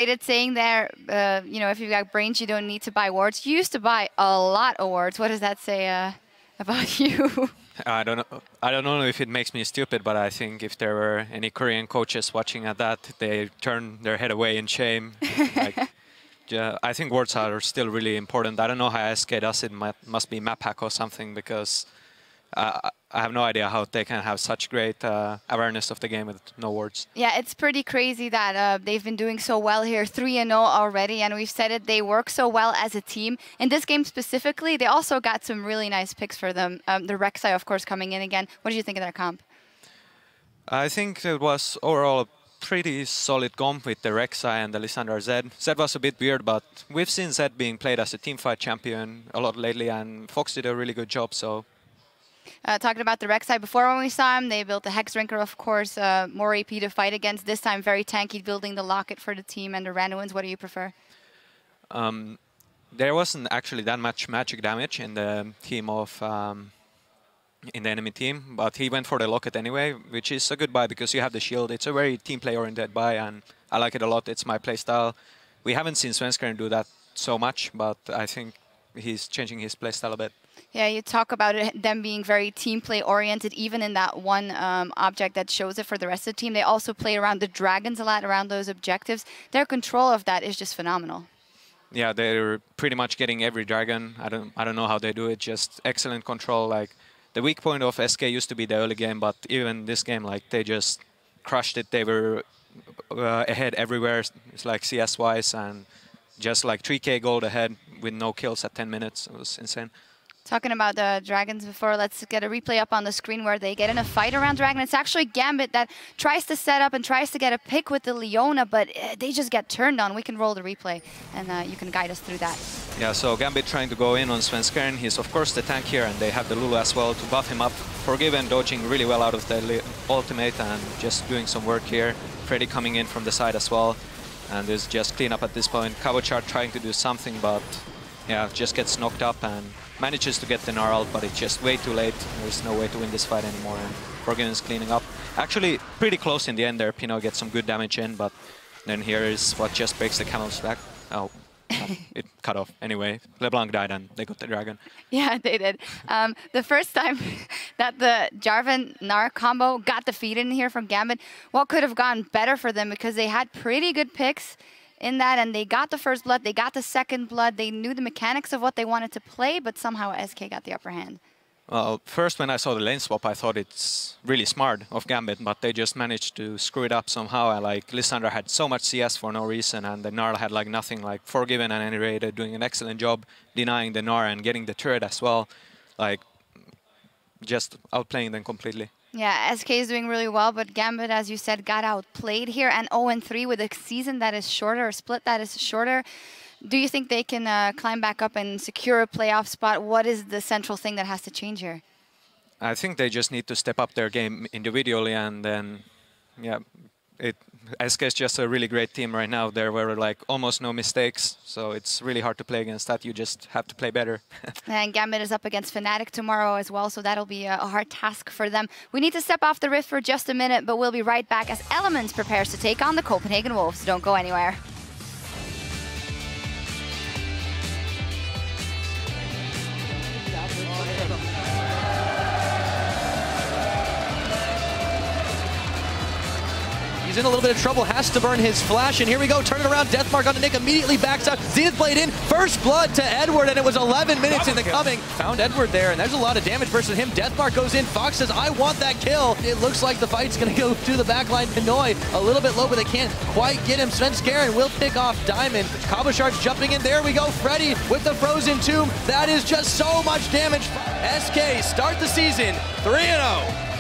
It's saying there, you know, if you've got brains, you don't need to buy awards. You used to buy a lot of awards. What does that say about you? I don't know if it makes me stupid, but I think if there were any Korean coaches watching at that, they turn their head away in shame. Like, I think awards are still really important. I don't know how SK does it. Must be map hack or something, because I have no idea how they can have such great awareness of the game with no words. Yeah, it's pretty crazy that they've been doing so well here, 3-0 already, and we've said it, they work so well as a team. In this game specifically, they also got some really nice picks for them. The Rek'Sai, of course, coming in again. What did you think of that comp? I think it was overall a pretty solid comp with the Rek'Sai and the Lissandra Zed. Zed was a bit weird, but we've seen Zed being played as a teamfight champion a lot lately, and Fox did a really good job, so... Talking about the Rek'Sai, before when we saw him, they built the Hex Drinker, of course, more AP to fight against. This time, very tanky, building the Locket for the team and the Randuins. What do you prefer? There wasn't actually that much magic damage in the team of in the enemy team, but he went for the Locket anyway, which is a good buy because you have the shield. It's a very team play-oriented buy, and I like it a lot. It's my playstyle. We haven't seen Svenskeren do that so much, but I think he's changing his playstyle a bit. Yeah, you talk about them being very team play oriented, even in that one object that shows it for the rest of the team. They also play around the dragons a lot, around those objectives. Their control of that is just phenomenal. Yeah, they're pretty much getting every dragon. I don't know how they do it. Just excellent control. Like the weak point of SK used to be the early game, but even this game, like they just crushed it. They were ahead everywhere. It's like CS wise, and just like 3K gold ahead with no kills at 10 minutes. It was insane. Talking about the dragons before, let's get a replay up on the screen where they get in a fight around dragon. It's actually Gambit that tries to set up and tries to get a pick with the Leona, but they just get turned on. We can roll the replay, and you can guide us through that. Yeah, so Gambit trying to go in on Svenskeren. He's of course the tank here, and they have the Lulu as well to buff him up. Forgiven dodging really well out of the ultimate and just doing some work here. Freddy coming in from the side as well, and there's just clean up at this point. Cabochard trying to do something, but yeah, just gets knocked up and manages to get the Gnar out, but it's just way too late. There's no way to win this fight anymore, and Forgiven's cleaning up. Actually, pretty close in the end there. Pino gets some good damage in, but then here is what just breaks the camel's back. Oh, it cut off. Anyway, LeBlanc died and they got the dragon. Yeah, they did. The first time that the Jarvan-Gnar combo got defeated in here from Gambit, what could have gone better for them, because they had pretty good picks in that, and they got the first blood, they got the second blood, they knew the mechanics of what they wanted to play, but somehow SK got the upper hand. Well, first when I saw the lane swap, I thought it's really smart of Gambit, but they just managed to screw it up somehow. Like Lissandra had so much CS for no reason, and the Gnar had like nothing. Like Forgiven and Anyway, doing an excellent job denying the Gnar and getting the turret as well. Like just outplaying them completely. Yeah, SK is doing really well, but Gambit, as you said, got outplayed here, and 0-3 with a season that is shorter, a split that is shorter. Do you think they can climb back up and secure a playoff spot? What is the central thing that has to change here? I think they just need to step up their game individually, and then, yeah, SK is just a really great team right now. There were like almost no mistakes, so it's really hard to play against that. You just have to play better. And Gambit is up against Fnatic tomorrow as well, so that'll be a hard task for them. We need to step off the rift for just a minute, but we'll be right back as Elements prepares to take on the Copenhagen Wolves. Don't go anywhere. He's in a little bit of trouble, has to burn his flash, and here we go, turn it around, Deathmark on the Nick, immediately backs out, Zenith Blade in, first blood to Edward, and it was 11 minutes in the coming. Found Edward there, and there's a lot of damage versus him. Deathmark goes in, Fox says, I want that kill. It looks like the fight's gonna go to the backline. Pinoy a little bit low, but they can't quite get him. Svenskeren will pick off Diamond. Cabochard's jumping in, there we go, Freddy with the Frozen Tomb. That is just so much damage. SK start the season 3-0.